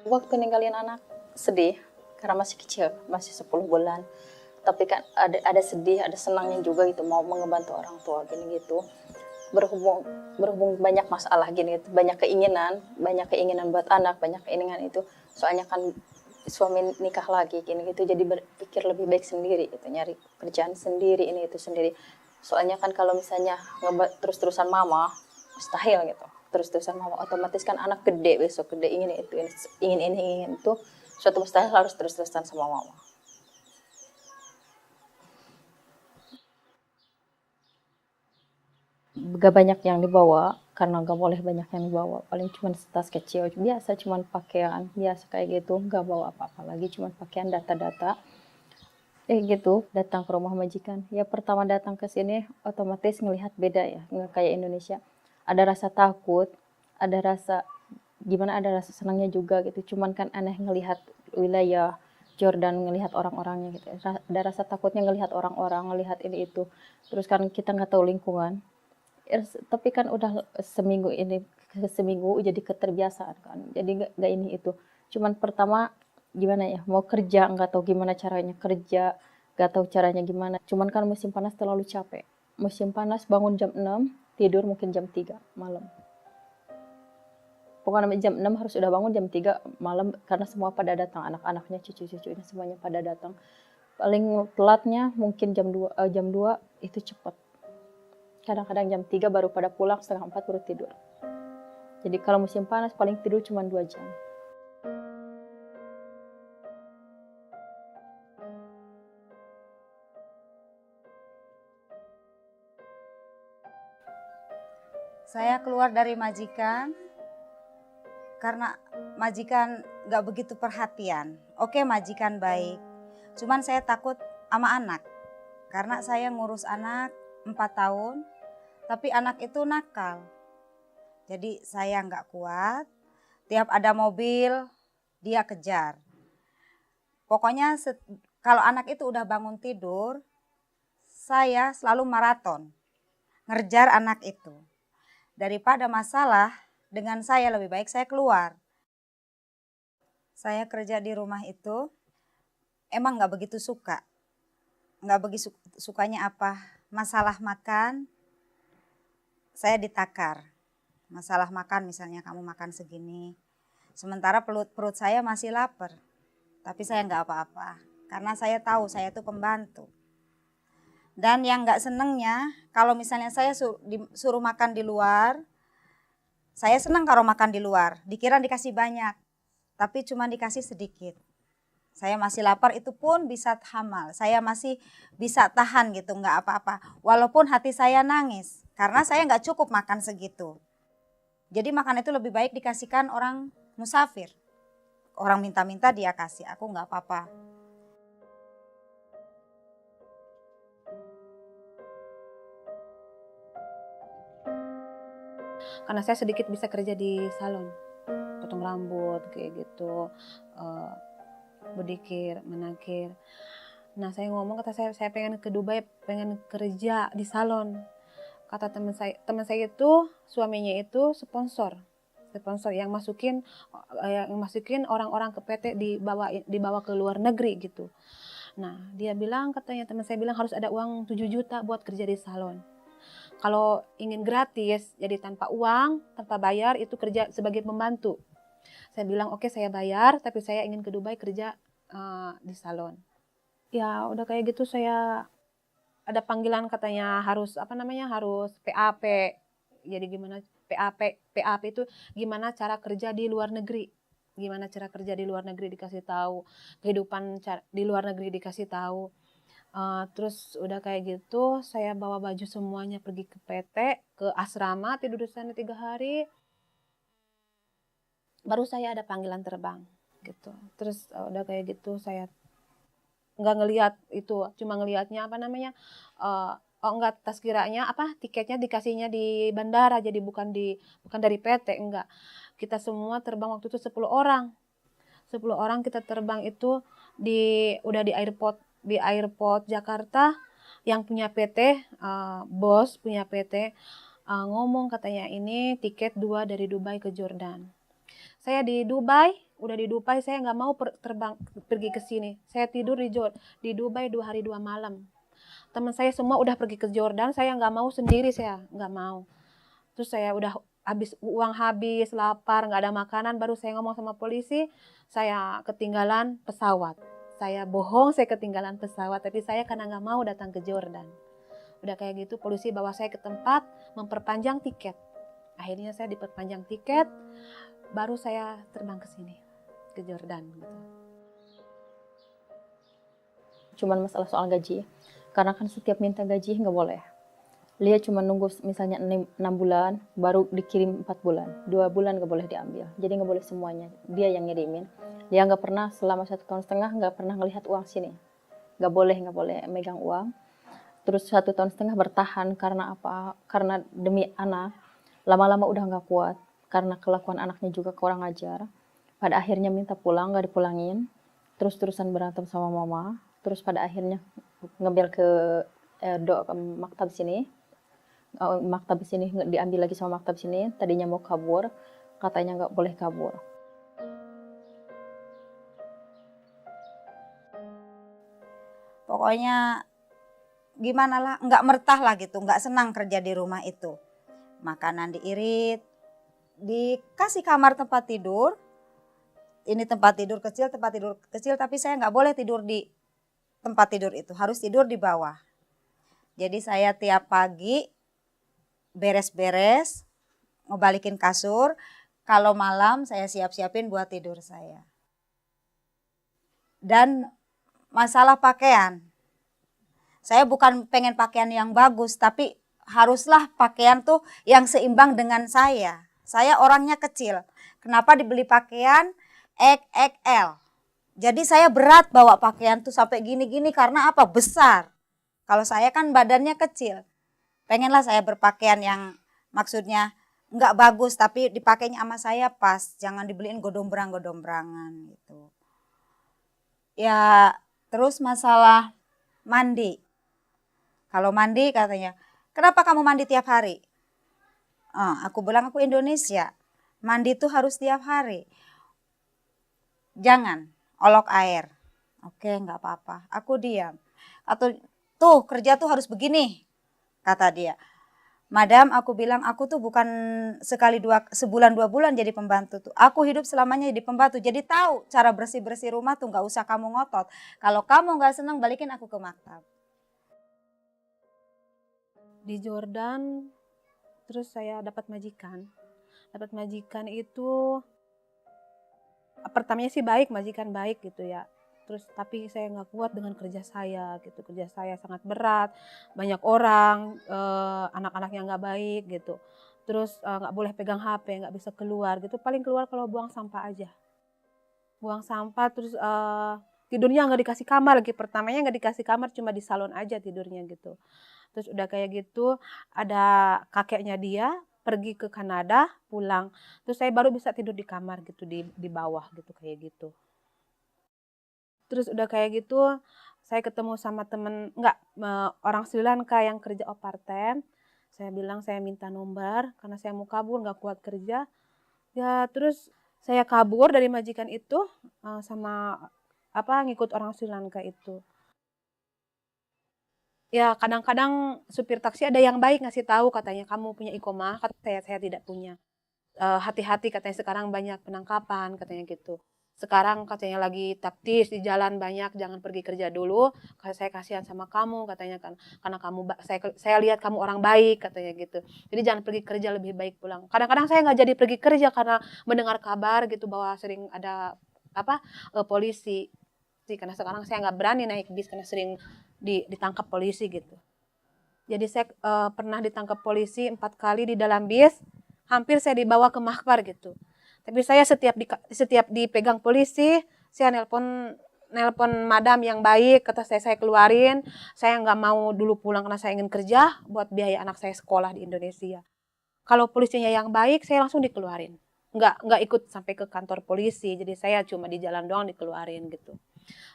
Waktu ninggalin anak sedih karena masih kecil, masih 10 bulan. Tapi kan ada sedih, ada senangnya juga gitu, mau ngebantu orang tua gini gitu. Berhubung berhubung banyak masalah gini gitu, banyak keinginan buat anak, banyak keinginan itu. Soalnya kan suami nikah lagi gini gitu, jadi berpikir lebih baik sendiri gitu, nyari kerjaan sendiri ini itu sendiri. Soalnya kan kalau misalnya terus-terusan mama, mustahil gitu. Terus-terusan mama otomatis kan anak gede, besok gede ingin itu, ingin ini, ingin itu. Suatu mustahil harus terus-terusan sama mama. Gak banyak yang dibawa karena gak boleh banyak yang dibawa, paling cuma tas kecil biasa, cuma pakaian biasa kayak gitu, gak bawa apa-apa lagi, cuma pakaian, data-data gitu. Datang ke rumah majikan ya, pertama datang ke sini otomatis ngelihat beda ya, nggak kayak Indonesia. Ada rasa takut, ada rasa gimana, ada rasa senangnya juga gitu, cuman kan aneh ngelihat wilayah Jordan, ngelihat orang-orangnya gitu. Ada rasa takutnya ngelihat orang-orang, ngelihat ini itu, terus kan kita nggak tahu lingkungan. Tapi kan udah seminggu jadi keterbiasaan kan, jadi nggak ini itu. Cuman pertama gimana ya, mau kerja nggak tahu gimana caranya kerja, nggak tahu caranya gimana. Cuman kan musim panas terlalu capek, musim panas bangun jam 6, tidur mungkin jam 3 malam. Pokoknya jam 6 harus udah bangun jam 3 malam, karena semua pada datang, anak-anaknya, cucu-cucunya semuanya pada datang. Paling telatnya mungkin jam 2 itu cepat. Kadang-kadang jam 3 baru pada pulang, setengah 4 baru tidur. Jadi kalau musim panas paling tidur cuma 2 jam. Saya keluar dari majikan karena majikan gak begitu perhatian. Oke, majikan baik, cuman saya takut sama anak. Karena saya ngurus anak 4 tahun, tapi anak itu nakal. Jadi saya gak kuat, tiap ada mobil dia kejar. Pokoknya kalau anak itu udah bangun tidur, saya selalu maraton ngerjar anak itu. Daripada masalah dengan saya, lebih baik saya keluar. Saya kerja di rumah itu emang gak begitu suka. Gak begitu sukanya apa? Masalah makan, saya ditakar. Masalah makan, misalnya kamu makan segini. Sementara perut saya masih lapar. Tapi saya gak apa-apa. Karena saya tahu saya itu pembantu. Dan yang gak senengnya, kalau misalnya saya suruh makan di luar, saya senang kalau makan di luar, dikira dikasih banyak, tapi cuma dikasih sedikit. Saya masih lapar, itu pun bisa tahan, saya masih bisa tahan gitu, nggak apa-apa. Walaupun hati saya nangis, karena saya nggak cukup makan segitu. Jadi makan itu lebih baik dikasihkan orang musafir. Orang minta-minta dia kasih, aku nggak apa-apa. Karena saya sedikit bisa kerja di salon, potong rambut kayak gitu, bedikir, menakir. Nah saya ngomong, kata saya pengen ke Dubai, pengen kerja di salon. Kata teman saya itu, suaminya itu sponsor yang masukin orang-orang ke PT, dibawa ke luar negeri gitu. Nah dia bilang, katanya teman saya bilang harus ada uang 7 juta buat kerja di salon. Kalau ingin gratis, jadi tanpa uang, tanpa bayar, itu kerja sebagai pembantu. Saya bilang oke, saya bayar, tapi saya ingin ke Dubai kerja di salon. Ya udah kayak gitu, saya ada panggilan katanya harus harus PAP. Jadi gimana PAP itu gimana cara kerja di luar negeri. Gimana cara kerja di luar negeri dikasih tahu, kehidupan di luar negeri dikasih tahu. Terus udah kayak gitu, saya bawa baju semuanya pergi ke PT, ke asrama, tidur di sana 3 hari. Baru saya ada panggilan terbang gitu. Terus udah kayak gitu, saya nggak ngelihat itu, cuma ngelihatnya enggak, tas kiranya tiketnya dikasihnya di bandara, jadi bukan dari PT, enggak. Kita semua terbang waktu itu 10 orang. 10 orang kita terbang itu udah di airport Jakarta. Yang punya PT, bos punya PT, ngomong katanya ini tiket 2 dari Dubai ke Jordan. Saya di Dubai udah di Dubai, saya nggak mau terbang pergi ke sini. Saya tidur di Dubai 2 hari 2 malam. Teman saya semua udah pergi ke Jordan, saya nggak mau sendiri, saya nggak mau. Terus saya udah uang habis, lapar, nggak ada makanan, baru saya ngomong sama polisi, saya ketinggalan pesawat. Saya bohong, saya ketinggalan pesawat, tapi saya karena nggak mau datang ke Jordan. Udah kayak gitu, polisi bawa saya ke tempat, memperpanjang tiket. Akhirnya saya diperpanjang tiket, baru saya terbang ke sini, ke Jordan. Gitu. Cuman masalah soal gaji, karena kan setiap minta gaji nggak boleh. Dia cuma nunggu misalnya 6 bulan, baru dikirim 4 bulan. 2 bulan nggak boleh diambil. Jadi nggak boleh semuanya. Dia yang ngirimin. Dia nggak pernah selama 1,5 tahun nggak pernah ngelihat uang sini. Nggak boleh megang uang. Terus 1,5 tahun bertahan karena apa? Karena demi anak. Lama-lama udah nggak kuat. Karena kelakuan anaknya juga kurang ajar. Pada akhirnya minta pulang, nggak dipulangin. Terus-terusan berantem sama mama. Terus pada akhirnya ngambil ke maktab sini. Maktab sini diambil lagi sama maktab sini. Tadinya mau kabur, katanya nggak boleh kabur. Pokoknya gimana lah, nggak mertah lah gitu, nggak senang kerja di rumah itu. Makanan diirit, dikasih kamar tempat tidur. Ini tempat tidur kecil, tapi saya nggak boleh tidur di tempat tidur itu, harus tidur di bawah. Jadi saya tiap pagi beres-beres, ngebalikin kasur, kalau malam saya siap-siapin buat tidur saya. Dan masalah pakaian, saya bukan pengen pakaian yang bagus, tapi haruslah pakaian tuh yang seimbang dengan saya. Saya orangnya kecil, kenapa dibeli pakaian XXL? Jadi saya berat bawa pakaian tuh sampai gini-gini karena apa? Besar. Kalau saya kan badannya kecil. Pengenlah saya berpakaian yang maksudnya nggak bagus tapi dipakainya sama saya pas. Jangan dibeliin godombrang-godombrangan gitu. Ya terus masalah mandi. Kalau mandi katanya, kenapa kamu mandi tiap hari? Aku bilang aku Indonesia. Mandi tuh harus tiap hari. Jangan olok air. Oke, nggak apa-apa. Aku diam. Atau tuh kerja tuh harus begini, kata dia. Madam, aku bilang aku tuh bukan sebulan 2 bulan jadi pembantu tuh. Aku hidup selamanya jadi pembantu. Jadi tahu cara bersih-bersih rumah tuh nggak usah kamu ngotot. Kalau kamu nggak senang balikin aku ke maktab. Di Jordan, terus saya dapat majikan. Dapat majikan itu pertamanya sih baik, majikan baik gitu ya. Terus tapi saya nggak kuat dengan kerja saya gitu. Kerja saya sangat berat, banyak orang, anak-anak yang nggak baik gitu. Terus nggak boleh pegang HP, nggak bisa keluar gitu. Paling keluar kalau buang sampah aja. Buang sampah terus tidurnya nggak dikasih kamar lagi. Pertamanya nggak dikasih kamar, cuma di salon aja tidurnya gitu. Terus udah kayak gitu ada kakeknya dia pergi ke Kanada pulang. Terus saya baru bisa tidur di kamar gitu di bawah gitu kayak gitu. Terus udah kayak gitu saya ketemu sama temen orang Sri Lanka yang kerja part-time. Saya bilang saya minta nomor karena saya mau kabur nggak kuat kerja. Ya terus saya kabur dari majikan itu sama ngikut orang Sri Lanka itu. Ya kadang-kadang supir taksi ada yang baik ngasih tahu katanya kamu punya iqomah, kata saya tidak punya. Hati-hati katanya sekarang banyak penangkapan katanya gitu. Sekarang katanya lagi taktis di jalan banyak, jangan pergi kerja dulu. Saya kasihan sama kamu katanya kan, karena saya lihat kamu orang baik katanya gitu. Jadi jangan pergi kerja, lebih baik pulang. Kadang-kadang saya nggak jadi pergi kerja karena mendengar kabar gitu bahwa sering ada polisi. Karena sekarang saya nggak berani naik bis karena sering ditangkap polisi gitu. Jadi saya pernah ditangkap polisi 4 kali di dalam bis, hampir saya dibawa ke makbar gitu. Tapi saya setiap dipegang polisi, saya nelpon madam yang baik, kata saya keluarin, saya nggak mau dulu pulang karena saya ingin kerja buat biaya anak saya sekolah di Indonesia. Kalau polisinya yang baik, saya langsung dikeluarin. Nggak ikut sampai ke kantor polisi, jadi saya cuma di jalan doang dikeluarin gitu.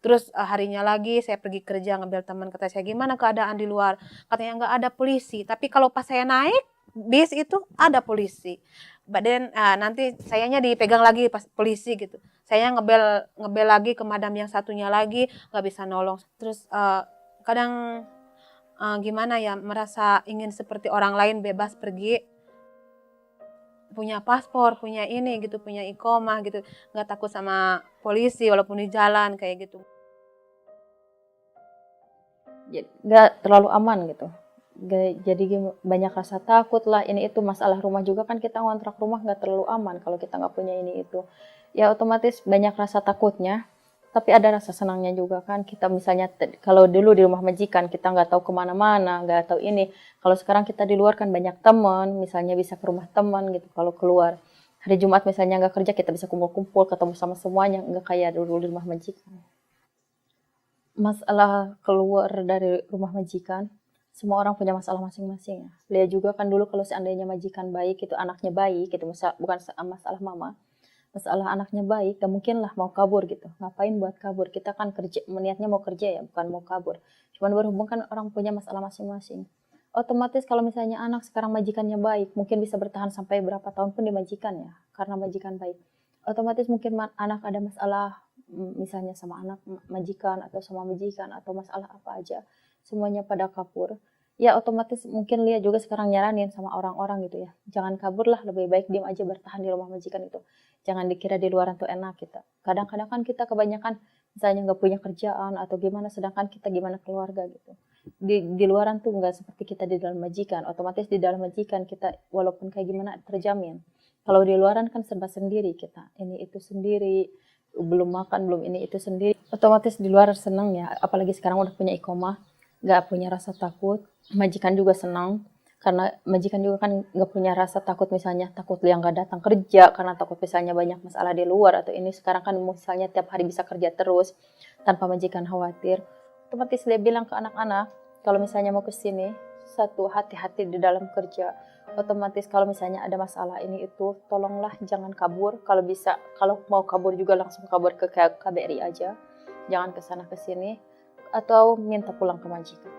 Terus harinya lagi saya pergi kerja ngambil teman, kata saya gimana keadaan di luar, katanya nggak ada polisi. Tapi kalau pas saya naik bis itu ada polisi. Badan nanti sayanya dipegang lagi pas polisi gitu. Saya ngebel lagi ke madam yang satunya lagi, nggak bisa nolong. Terus kadang gimana ya, merasa ingin seperti orang lain bebas pergi, punya paspor, punya ini gitu, punya iqomah gitu, nggak takut sama polisi walaupun di jalan kayak gitu. Nggak terlalu aman gitu. Jadi banyak rasa takut lah, ini itu masalah rumah juga kan, kita ngontrak rumah nggak terlalu aman kalau kita nggak punya ini itu. Ya otomatis banyak rasa takutnya, tapi ada rasa senangnya juga kan. Kita misalnya kalau dulu di rumah majikan kita nggak tahu kemana-mana, nggak tahu ini. Kalau sekarang kita di luar kan banyak teman, misalnya bisa ke rumah teman gitu. Kalau keluar hari Jumat misalnya nggak kerja, kita bisa kumpul-kumpul, ketemu sama semuanya, nggak kayak dulu di rumah majikan. Masalah keluar dari rumah majikan, semua orang punya masalah masing-masing ya. Lihat juga kan dulu kalau seandainya majikan baik, itu anaknya baik, itu bukan masalah mama. Masalah anaknya baik, gak mungkin lah mau kabur gitu. Ngapain buat kabur? Kita kan kerja, niatnya mau kerja ya, bukan mau kabur. Cuman berhubung kan orang punya masalah masing-masing. Otomatis kalau misalnya anak sekarang majikannya baik, mungkin bisa bertahan sampai berapa tahun pun di majikan ya, karena majikan baik. Otomatis mungkin anak ada masalah, misalnya sama anak majikan atau sama majikan atau masalah apa aja, semuanya pada kabur. Ya otomatis mungkin Lia juga sekarang nyaranin sama orang-orang gitu ya, jangan kabur lah, lebih baik diam aja bertahan di rumah majikan itu. Jangan dikira di luaran tuh enak kita. Kadang-kadang kan kita kebanyakan misalnya nggak punya kerjaan atau gimana, sedangkan kita gimana keluarga gitu. Di luaran tuh nggak seperti kita di dalam majikan. Otomatis di dalam majikan kita walaupun kayak gimana terjamin. Kalau di luaran kan serba sendiri kita. Ini itu sendiri, belum makan, belum ini itu sendiri. Otomatis di luar senang ya, apalagi sekarang udah punya iqomah, nggak punya rasa takut. Majikan juga senang, karena majikan juga kan nggak punya rasa takut, misalnya takut yang nggak datang kerja karena takut misalnya banyak masalah di luar atau ini. Sekarang kan misalnya tiap hari bisa kerja terus tanpa majikan khawatir. Otomatis dia bilang ke anak-anak kalau misalnya mau ke sini, satu hati-hati di dalam kerja. Otomatis kalau misalnya ada masalah ini itu, tolonglah jangan kabur. Kalau bisa, kalau mau kabur juga langsung kabur ke KBRI aja, jangan ke sana ke sini atau minta pulang ke majikan.